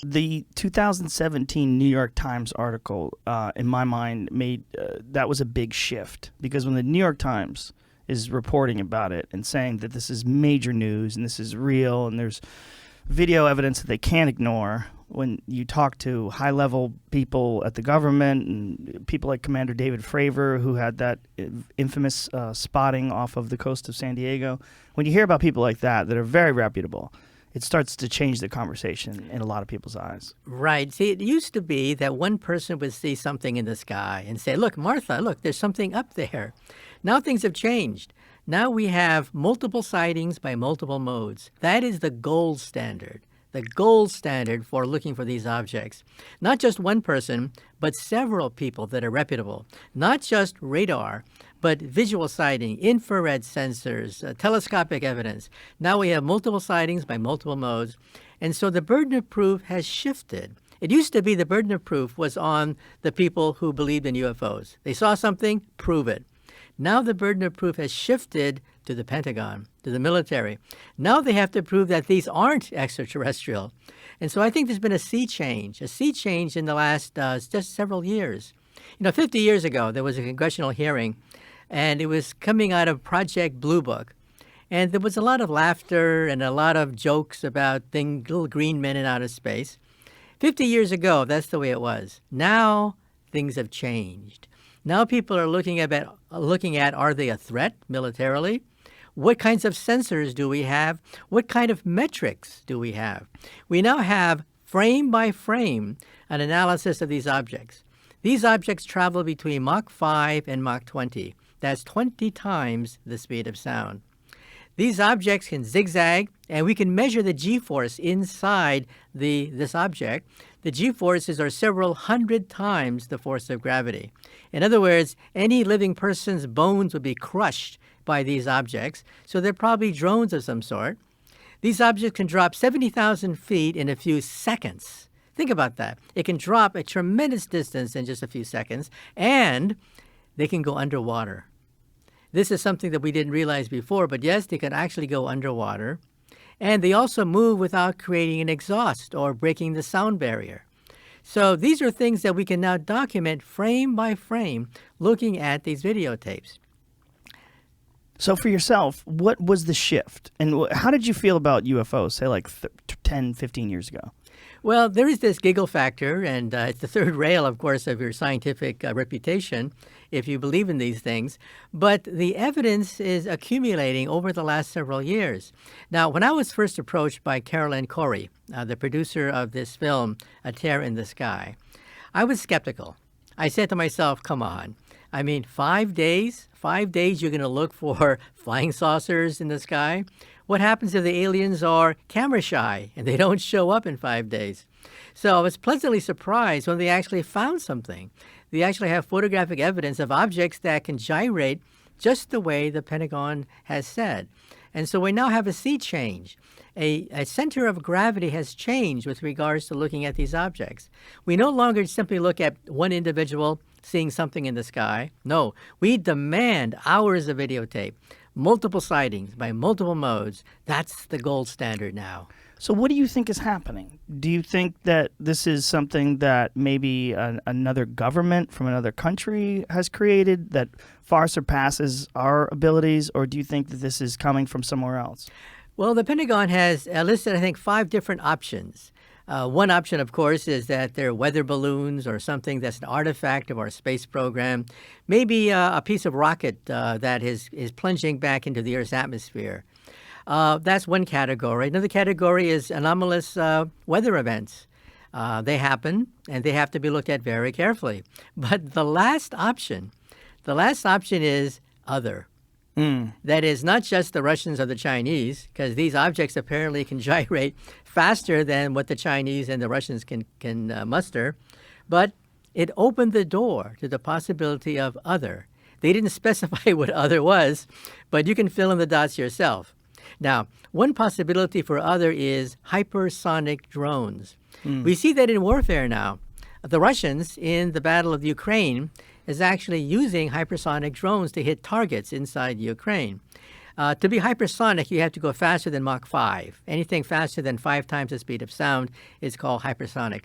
The 2017 New York Times article, in my mind, made that was a big shift, because when the New York Times is reporting about it and saying that this is major news and this is real and there's video evidence that they can't ignore, when you talk to high-level people at the government and people like Commander David Fravor, who had that infamous spotting off of the coast of San Diego, when you hear about people like that are very reputable, it starts to change the conversation in a lot of people's eyes. Right. See, it used to be that one person would see something in the sky and say, look, Martha, look, there's something up there. Now things have changed. Now we have multiple sightings by multiple modes. That is the gold standard for looking for these objects. Not just one person, but several people that are reputable. Not just radar, but visual sighting, infrared sensors, telescopic evidence. Now we have multiple sightings by multiple modes. And so the burden of proof has shifted. It used to be the burden of proof was on the people who believed in UFOs. They saw something, prove it. Now the burden of proof has shifted to the Pentagon, to the military. Now they have to prove that these aren't extraterrestrial. And so I think there's been a sea change in the last just several years. 50 years ago, there was a congressional hearing, and it was coming out of Project Blue Book. And there was a lot of laughter and a lot of jokes about little green men in outer space. 50 years ago, that's the way it was. Now things have changed. Now people are looking at are they a threat militarily? What kinds of sensors do we have? What kind of metrics do we have? We now have frame by frame an analysis of these objects. These objects travel between Mach 5 and Mach 20. That's 20 times the speed of sound. These objects can zigzag, and we can measure the G-force inside this object. The G-forces are several hundred times the force of gravity. In other words, any living person's bones would be crushed by these objects, so they're probably drones of some sort. These objects can drop 70,000 feet in a few seconds. Think about that. It can drop a tremendous distance in just a few seconds, and they can go underwater. This is something that we didn't realize before, but yes, they can actually go underwater. And they also move without creating an exhaust or breaking the sound barrier. So these are things that we can now document frame by frame looking at these videotapes. So for yourself, what was the shift? And how did you feel about UFOs, say like 10, 15 years ago? Well, there is this giggle factor, and it's the third rail, of course, of your scientific reputation, if you believe in these things. But the evidence is accumulating over the last several years. Now, when I was first approached by Carolyn Corey, the producer of this film, A Tear in the Sky, I was skeptical. I said to myself, come on. I mean, 5 days? 5 days you're going to look for flying saucers in the sky? What happens if the aliens are camera shy and they don't show up in 5 days? So I was pleasantly surprised when they actually found something. They actually have photographic evidence of objects that can gyrate just the way the Pentagon has said. And so we now have a sea change. A center of gravity has changed with regards to looking at these objects. We no longer simply look at one individual seeing something in the sky. No, we demand hours of videotape, multiple sightings by multiple modes. That's the gold standard now. So what do you think is happening? Do you think that this is something that maybe another government from another country has created that far surpasses our abilities, or do you think that this is coming from somewhere else? Well, the Pentagon has listed, I think, 5 different options. One option, of course, is that they're weather balloons or something that's an artifact of our space program. Maybe a piece of rocket that is plunging back into the Earth's atmosphere. That's one category. Another category is anomalous weather events. They happen, and they have to be looked at very carefully. But the last option is other. That is not just the Russians or the Chinese, because these objects apparently can gyrate faster than what the Chinese and the Russians can muster, but it opened the door to the possibility of other. They didn't specify what other was, but you can fill in the dots yourself. Now, one possibility for other is hypersonic drones. We see that in warfare now. The Russians, in the Battle of Ukraine, is actually using hypersonic drones to hit targets inside Ukraine. To be hypersonic, you have to go faster than Mach 5. Anything faster than 5 times the speed of sound is called hypersonic.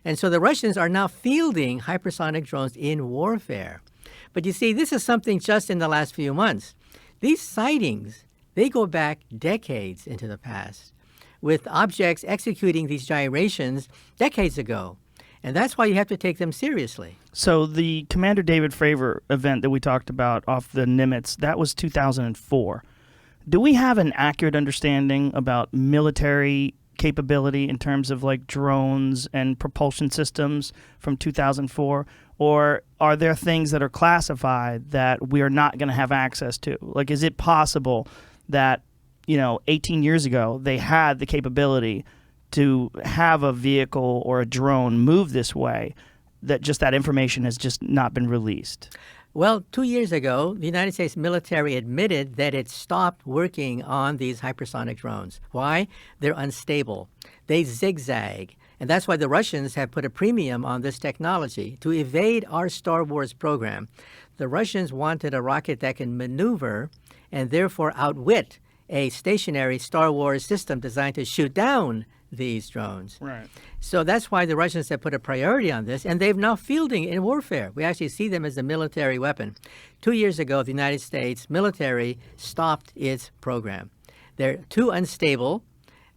And so the Russians are now fielding hypersonic drones in warfare. But you see, this is something just in the last few months. These sightings, they go back decades into the past, with objects executing these gyrations decades ago. And that's why you have to take them seriously. So the Commander David Fravor event that we talked about off the Nimitz, that was 2004. Do we have an accurate understanding about military capability in terms of like drones and propulsion systems from 2004? Or are there things that are classified that we are not going to have access to? Like, is it possible that, 18 years ago, they had the capability to have a vehicle or a drone move this way, that information has just not been released? Well, 2 years ago, the United States military admitted that it stopped working on these hypersonic drones. Why? They're unstable. They zigzag. And that's why the Russians have put a premium on this technology to evade our Star Wars program. The Russians wanted a rocket that can maneuver and therefore outwit a stationary Star Wars system designed to shoot down these drones. Right. So that's why the Russians have put a priority on this, and they've now fielding in warfare. We actually see them as a military weapon. 2 years ago, the United States military stopped its program. They're too unstable.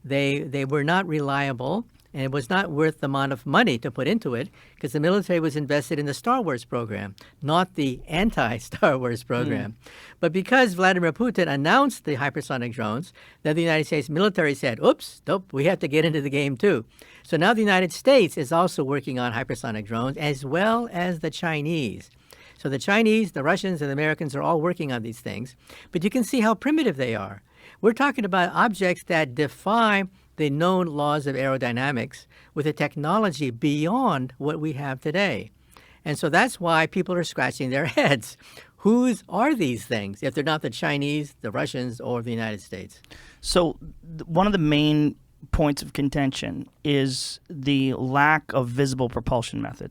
They were not reliable, and it was not worth the amount of money to put into it because the military was invested in the Star Wars program, not the anti-Star Wars program. But because Vladimir Putin announced the hypersonic drones, then the United States military said, oops, nope, we have to get into the game too. So now the United States is also working on hypersonic drones as well as the Chinese. So the Chinese, the Russians, and the Americans are all working on these things. But you can see how primitive they are. We're talking about objects that defy the known laws of aerodynamics with a technology beyond what we have today. And so that's why people are scratching their heads. Whose are these things if they're not the Chinese, the Russians, or the United States? So one of the main points of contention is the lack of visible propulsion method,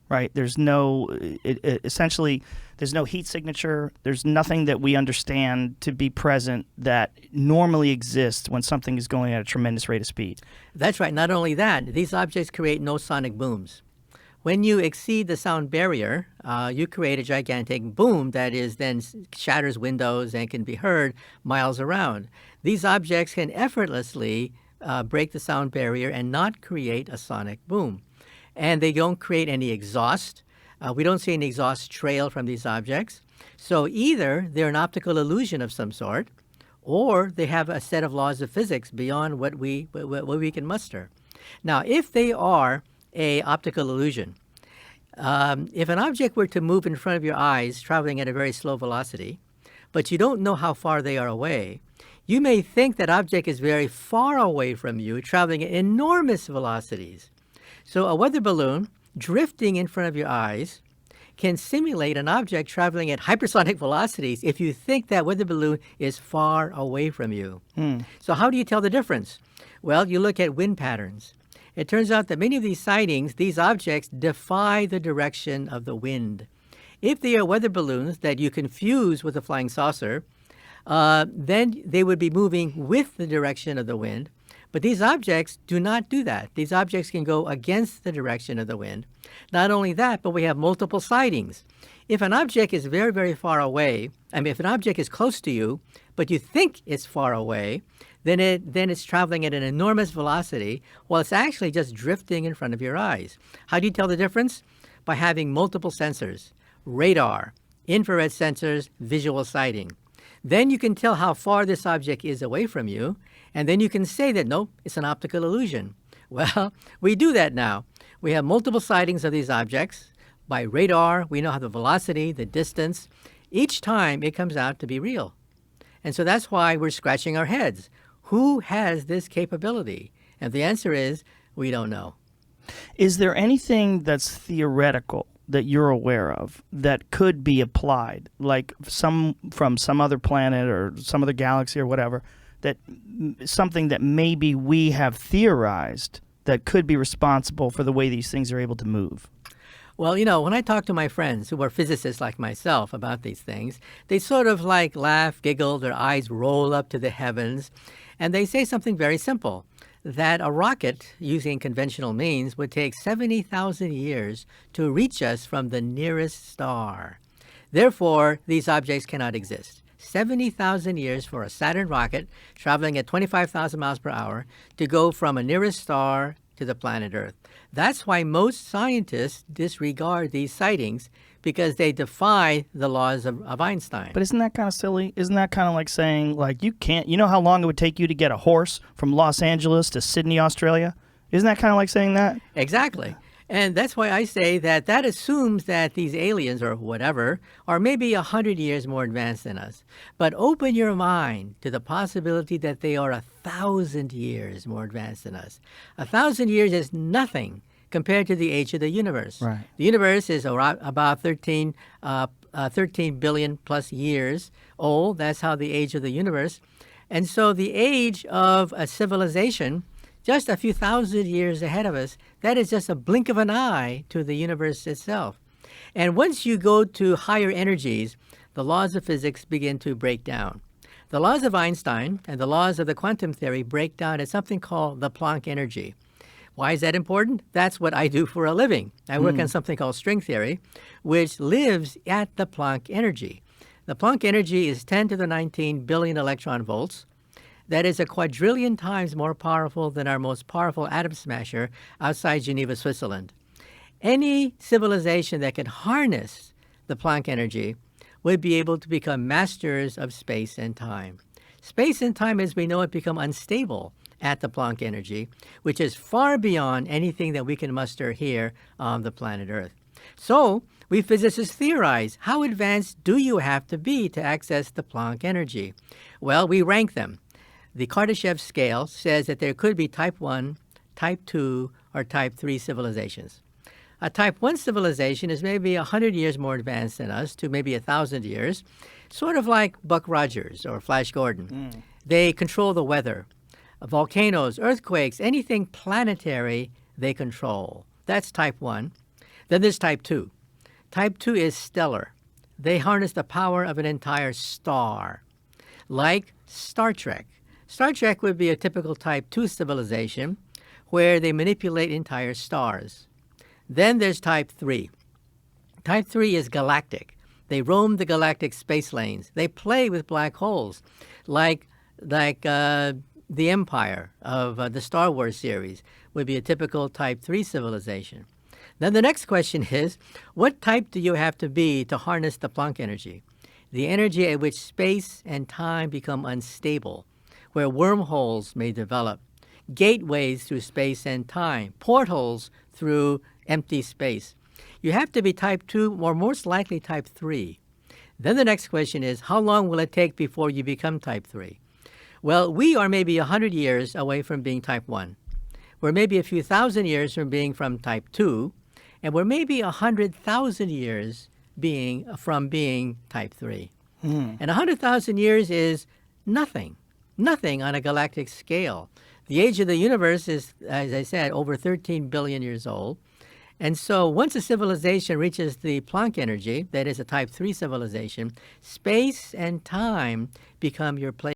right? There's essentially, there's no heat signature. There's nothing that we understand to be present that normally exists when something is going at a tremendous rate of speed. That's right. Not only that, these objects create no sonic booms. When you exceed the sound barrier, you create a gigantic boom that is then shatters windows and can be heard miles around. These objects can effortlessly break the sound barrier and not create a sonic boom. And they don't create any exhaust. We don't see any exhaust trail from these objects. So either they're an optical illusion of some sort, or they have a set of laws of physics beyond what we can muster. Now, if they are an optical illusion, if an object were to move in front of your eyes, traveling at a very slow velocity, but you don't know how far they are away, you may think that object is very far away from you, traveling at enormous velocities. So a weather balloon drifting in front of your eyes can simulate an object traveling at hypersonic velocities if you think that weather balloon is far away from you. So how do you tell the difference? Well, you look at wind patterns. It turns out that many of these sightings, these objects defy the direction of the wind. If they are weather balloons that you confuse with a flying saucer, then they would be moving with the direction of the wind. But these objects do not do that. These objects can go against the direction of the wind. Not only that, but we have multiple sightings. If an object is very, very far away, if an object is close to you, but you think it's far away, then it's traveling at an enormous velocity while it's actually just drifting in front of your eyes. How do you tell the difference? By having multiple sensors, radar, infrared sensors, visual sighting. Then you can tell how far this object is away from you, and then you can say that, no, it's an optical illusion. Well, we do that now. We have multiple sightings of these objects. By radar, we know how the velocity, the distance. Each time it comes out to be real. And so that's why we're scratching our heads. Who has this capability? And the answer is, we don't know. Is there anything that's theoretical that you're aware of that could be applied, like from some other planet or some other galaxy or whatever, that something that maybe we have theorized that could be responsible for the way these things are able to move? Well, when I talk to my friends who are physicists like myself about these things, they sort of like laugh, giggle, their eyes roll up to the heavens, and they say something very simple, that a rocket using conventional means would take 70,000 years to reach us from the nearest star. Therefore, these objects cannot exist. 70,000 years for a Saturn rocket traveling at 25,000 miles per hour to go from a nearest star to the planet Earth. That's why most scientists disregard these sightings, because they defy the laws of Einstein. But isn't that kind of silly? Isn't that kind of like saying, like, you can't, you know how long it would take you to get a horse from Los Angeles to Sydney, Australia? Isn't that kind of like saying that? Exactly. And that's why I say that assumes that these aliens or whatever are maybe 100 years more advanced than us. But open your mind to the possibility that they are 1,000 years more advanced than us. 1,000 years is nothing compared to the age of the universe. Right. The universe is about 13 billion plus years old. That's how the age of the universe. And so the age of a civilization, just a few thousand years ahead of us, that is just a blink of an eye to the universe itself. And once you go to higher energies, the laws of physics begin to break down. The laws of Einstein and the laws of the quantum theory break down at something called the Planck energy. Why is that important? That's what I do for a living. I work on something called string theory, which lives at the Planck energy. The Planck energy is 10 to the 19 billion electron volts. That is a quadrillion times more powerful than our most powerful atom smasher outside Geneva, Switzerland. Any civilization that can harness the Planck energy would be able to become masters of space and time. Space and time, as we know it, become unstable at the Planck energy, which is far beyond anything that we can muster here on the planet Earth. So we physicists theorize, how advanced do you have to be to access the Planck energy? Well, we rank them. The Kardashev scale says that there could be type 1, type 2, or type 3 civilizations. A type 1 civilization is maybe 100 years more advanced than us, to maybe 1,000 years, sort of like Buck Rogers or Flash Gordon. They control the weather. Volcanoes, earthquakes, anything planetary, they control. That's type 1. Then there's type 2. Type 2 is stellar. They harness the power of an entire star, like Star Trek. Star Trek would be a typical type 2 civilization where they manipulate entire stars. Then there's type 3. Type 3 is galactic. They roam the galactic space lanes. They play with black holes, like the Empire of the Star Wars series would be a typical type 3 civilization. Then the next question is, what type do you have to be to harness the Planck energy? The energy at which space and time become unstable, where wormholes may develop, gateways through space and time, portals through empty space. You have to be type 2 or most likely type 3. Then the next question is, how long will it take before you become type 3? Well, we are maybe 100 years away from being type 1. We're maybe a few thousand years from being type 2, and we're maybe 100,000 years from being type 3. And 100,000 years is nothing on a galactic scale. The age of the universe is, as I said, over 13 billion years old. And so once a civilization reaches the Planck energy, that is a type 3 civilization, space and time become your place.